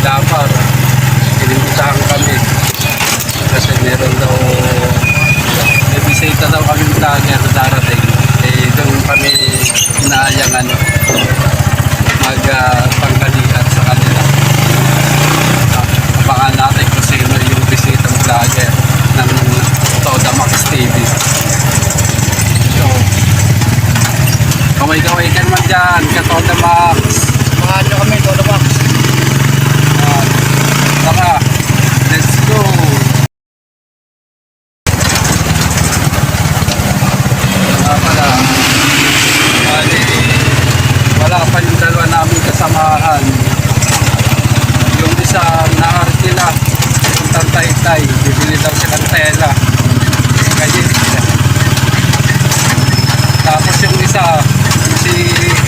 Lapar. Inimbitahan kami. Kasi meron daw, may bisita daw kami vlogger na darating. Eh, doon kami inaayangan magpanggalian sa kanila. Abangan natin kung sino yung bisitang vlogger ng Toda Max TV. So, kamay-kamay ka naman dyan, ka Toda Max. Samahan nyo kami, Toda Max. Tara, let's go! Wala pa yung dalawa namin kasamahan. Yung isa naarkila, yung Tantaytay, bibili daw siya ng tela. Kaya, tapos yung isa, si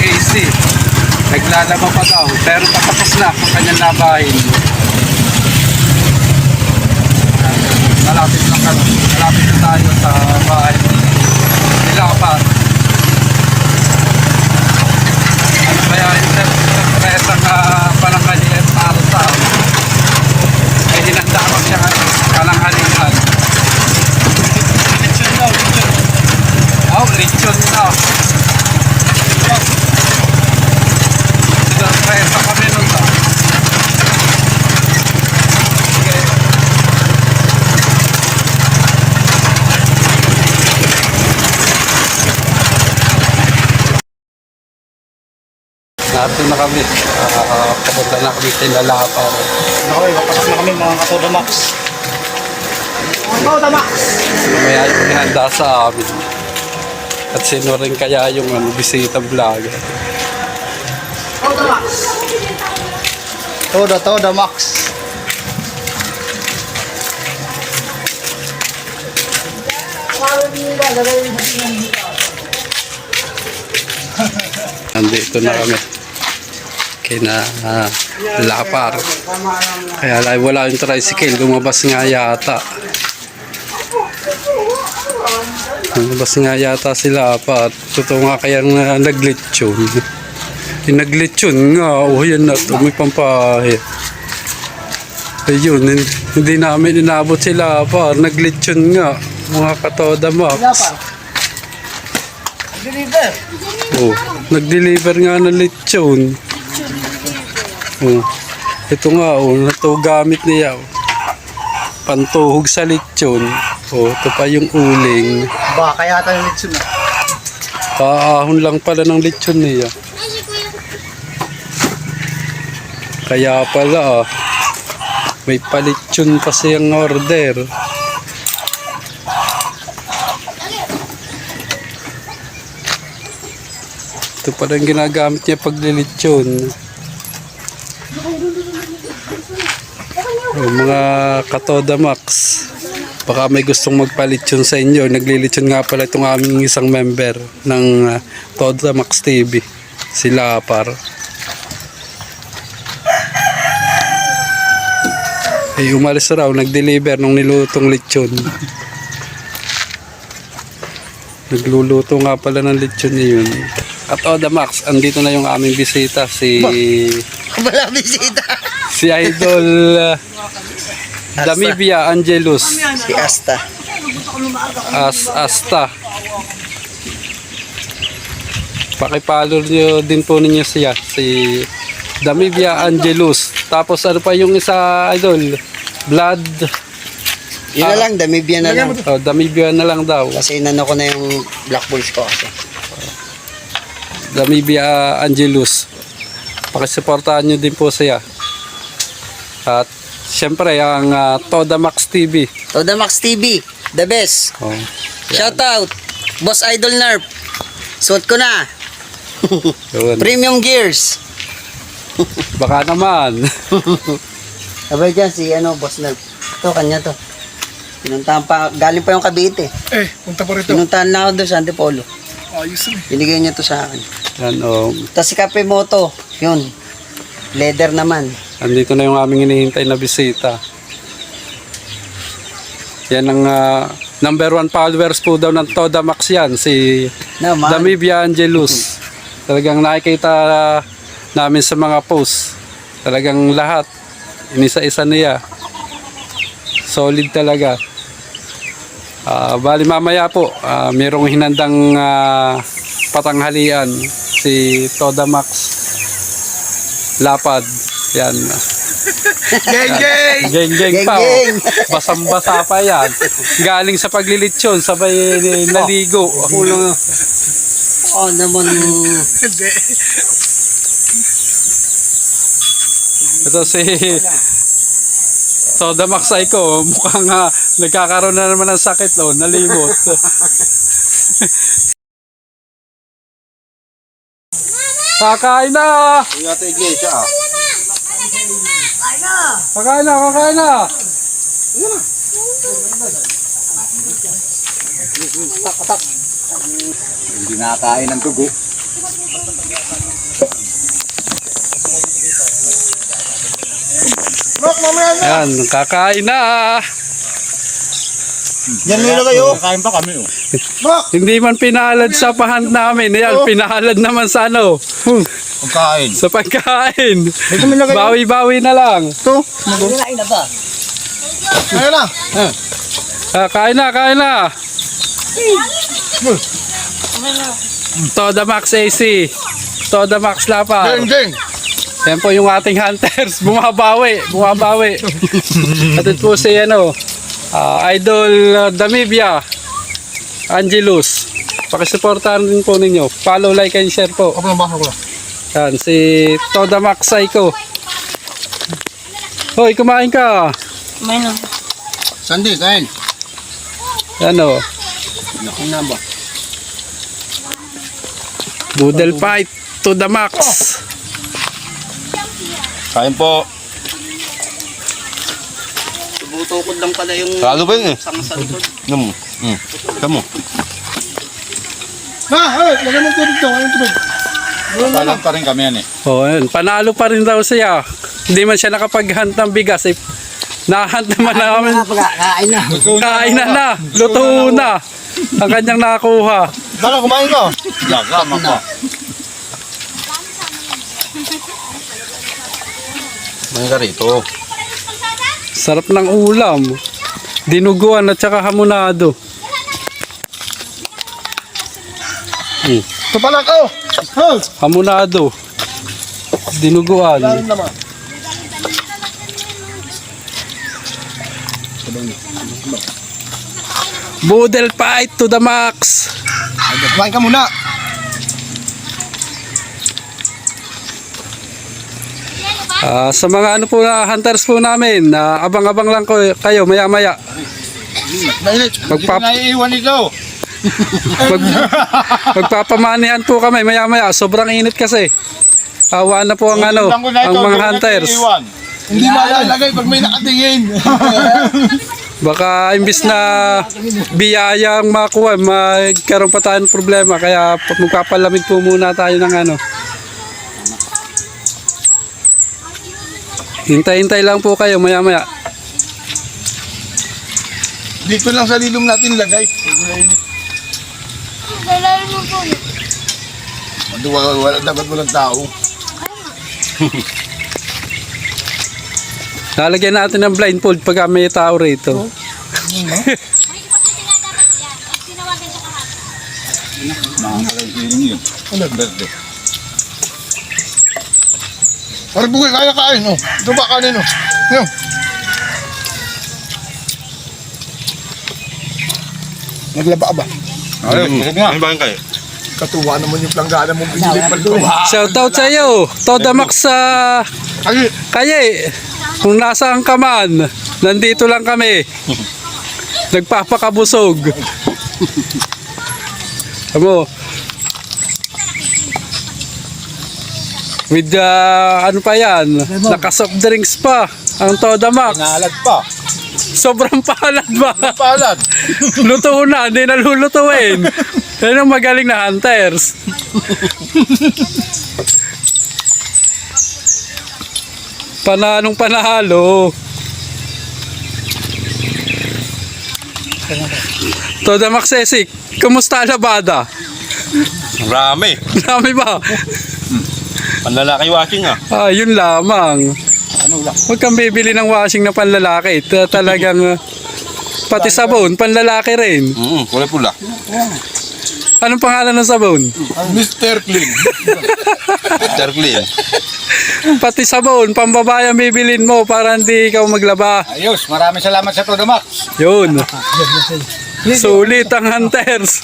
AC, naglalaba pa daw, pero patapos na ang kanyang labahin. Malapit na tayo sa bahay nila pa. Ano kaya yung surpresang pananghalian para sa ay hinanda ko siya pananghalian. Lechon daw, lechon. Oh, lechon na. Surpresa kami nun sa. Okay. Nato na kami. Papunta na kami sa Lapar. Okay, papasok na kami mga Toda Max. Toda Max! Mamaya yung ihanda sa amin. At sino rin kaya yung bisita vlogger. Toda Max! Toda Max. Nandito na kami. Kina Lapar. Kaya wala yung tricycle. Lumabas nga yata. Lumabas nga yata si Lapar. Totoo nga kaya naglitsyon. Naglitsyon nga. O yan na ito. May pampahe. Ayun. Hindi namin inabot si Lapar. Naglitsyon nga. Mga katoda Max. Deliver. Oh, nag-deliver nga ng lechon. Oh, ito nga, oh, ito gamit niya. Pantuhog sa lechon. Oh, ito pa yung uling. Baka yata yung lechon na. Paahon lang pala ng lechon niya. Kaya pala, may palechon pa siyang order. Ito pala yung ginagamit niya paglilitsyon. Mga katoda Max, baka may gustong magpalitsyon sa inyo. Naglilitsyon nga pala itong aming isang member ng Toda Max TV, si Lapar. Eh, umalis raw, nag-deliver nung nilutong litsyon. Nagluluto nga pala ng lechon niya yun. At Toda Max, andito na yung aming bisita, si... Wala bisita. Si Idol Damibia Angelus. Si Asta. Asta. Pakipalo nyo din po ninyo siya, si Damibia Angelus. Tapos ano pa yung isa, Idol? Blood... Yun na lang, Damibia na lang. Oh, Damibia na lang daw. Kasi inano ko na yung Black Bulls ko kasi. Damibia Angelus. Pakisuportahan nyo din po siya. At syempre ang Toda Max TV. Toda Max TV, the best. Oh, Shout out, Boss Idol Nerf. Suot ko na. yun. Premium gears. Baka naman. Sabay dyan si Boss Nerf. Ito, kanya to. Pinuntahan pa, galing pa yung Cavite. Punta pa rito. Pinuntahan na ako doon sa Antipolo. Ayos na. Binigay niya to sa akin. Yan, oh. Tapos si Cape Moto, yun. Leather naman. Andito na yung aming hinihintay na bisita. Yan ang number 1 followers po daw ng Toda Max yan. Si Naman. Damibia Angelus. Talagang nakikita namin sa mga posts. Talagang lahat Inisa-isa niya. Solid talaga. Bali mamaya po, mayroong hinandang patanghalian si Toda Max Lapad. Yan. Geng, geng! Geng-geng pa. Basang-basa pa yan. Galing sa paglilitsyon, sabay naligo. Ako lang. naman. Hindi. Ito si Toda Max Psycho. Mukhang nagkakaroon na naman ng sakit. Oh, nalimot. Kakain na! Yata iglesia ah. Kakain na! Kakain na! Hindi nakakain ng dugo. Mak, mamaya na! Yan, kakain na! Yan nila kayo. Kakain pa kami oh. Mak! Hindi man pinalad sa pahand namin. Yan, pinalad naman sa ano. Pagkain. Sa pagkain. Ito nila kayo. Bawi-bawi na lang. Ito. Ayun na! Kain na, kain na. Toda Max AC. Toda Max Lapad. Geng, geng! Yan po yung ating hunters. Bumabawi. Bumabawi. At ito po si ano, Idol Damibia Angelus. Pakisuportahan din po ninyo. Follow, like, and share po. Ako lang ba? Ako lang. Yan, si Toda Max Psycho. Hoy, kumain ka. Sandy, kain. Ano, Naku na ba? Boodle fight to the max. Kain po. Tumutukod lang pala yung Talo ba yun eh? sang sa likod. Namo. Tamo. Ma! Ay! Lagyan mo tubig to. Ayun tubig. Talang pa rin kami yan eh. Oh, ayun. Panalo pa rin daw siya. Hindi man siya nakapag-hunt ng bigas. Eh. Na-hunt naman namin. Kain na. Kain na. Luto na. Ang kanyang nakuha. Baka kumain ka. Gagama pa. Kumain ka rito. Sarap ng ulam. Dinuguan at saka hamonado. Ito pala ka oh! Huh! Hamonado. Dinuguan. Lalo naman. Boodle fight to the max. Kumain ka muna. Sa mga ano po na hunters po namin, abang-abang lang kayo maya-maya. Mainit. Magpap Naiiwan ito. magpapamanihan po kami maya-maya. Sobrang init kasi. Awa na po ang ano, ang mga hunters. Hindi malalagay pag may nakatingin. Baka imbis na biyaya ang makuha, magkaroon pa tayo ng problema. Kaya magpapalamig po muna tayo ng ano. Hintay-hintay lang po kayo maya-maya. Dito lang sa lilong natin lagay. Wala dapat walang tao. Lalagyan natin ng blindfold pag may tao rito. Parang bugay, kaya kain oh. Ito ba kanin oh. Yan. Naglaba ka ba? Ano ba kayo? Katuwa naman yung planggana mong binili pa ito. Shoutout sa iyo, Toda Max sa Kaye. Kung nasaan ka man, nandito lang kami. Nagpapakabusog. Amo. With ano pa yan? Naka-soft drinks pa. Ang Toda Max. Nalad pa. Sobrang palad ba? Palad. Luto na, hindi nalulutuin. Yan ang magaling na hunters. Pananong panalo. Toda Max Esik, kumusta labada? Rami. Dami ba? Panlalaki watching ah. Yun lamang. Huwag kang bibili ng washing na panlalaki. Talagang pati sabon, panlalaki rin. Kulay pula. Anong pangalan ng sabon? Mr. Clean. Mr. Clean. Pati sabon, pambabae ang bibilin mo para hindi ikaw maglaba. Ayos, maraming salamat sa Todo Max. Yun. Sulit ang hunters.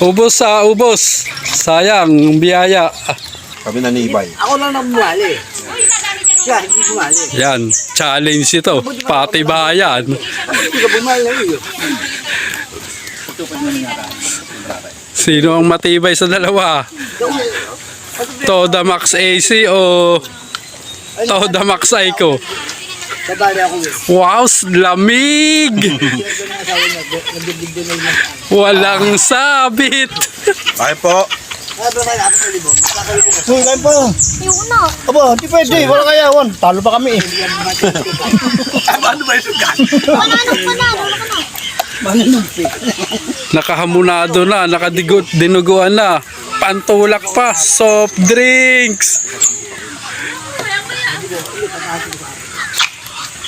Ubos sa ubos. Sayang, biyaya. Kami nanibay. Ako lang nang bumali. Siya, hindi bumali. Yan, challenge ito. Pati bayan. Hindi ka bumali yun. Sino ang matibay sa dalawa? Toda Max AC o Toda Max Psycho? Sabali ako yun. Wow, lamig! Walang sabit! Ay po. Ano ba dapat sa libon? Makakalibon ka. Uy, kain po. Ayoko na. Aba, di pwede. Wala kayawan. Talo pa kami eh. Ano ba yung sugat? Mananong ka na. Wala ka na. Nakahamunado na, nakadinuguan na. Pantulak pa, soft drinks!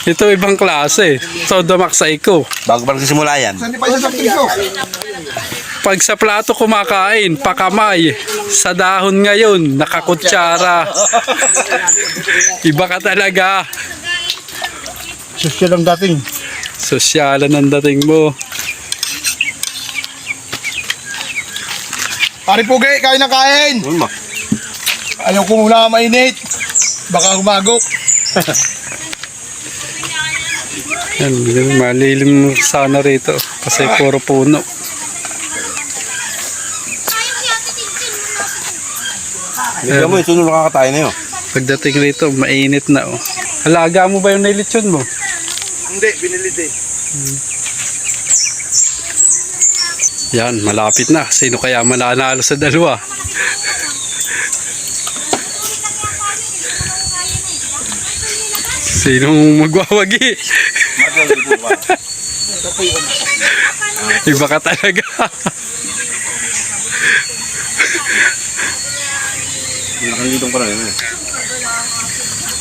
Ito ibang klase. Toda Max Psycho. Bago pa nagsisimula yan. Saan di pa isa sa piso? Pag sa plato kumakain, pakamay. Sa dahon ngayon, nakakutsara. Iba ka talaga. Social ang dating. Sosyalan ang dating mo. Pari Pugi, kain na kain. Uy, ma. Ayaw kong wala mainit. Baka humagok. Yan, malilim sana rito. Kasi puro puno. Bigyan mo, ito nung nakakatayo na yun. Pagdating rito, mainit na. Oh. Alaga mo ba yung nilitsyon mo? Hindi, binili din. Yan, malapit na. Sino kaya mananalo sa dalawa? Sinong magwawagi? Iba ka talaga. Nakangitong pa na yun.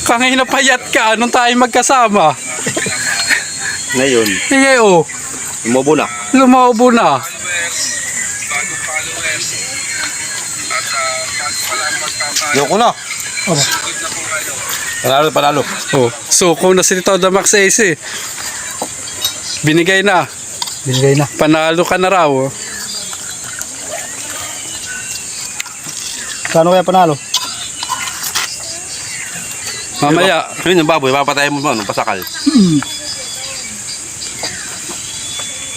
Kangina payat ka, anong tayo magkasama? Ngayon, Hingi oh, umubo na. lumaubo na. Yoko na. Panalo. Oh, suko na si Toda Max AC. Binigay na. Binigay na. Panalo ka na raw. Oh. Kano kaya panalo? Mamaya, Yun yung baboy, papatayin mo ano, pasakal.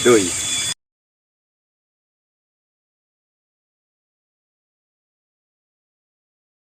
Doy.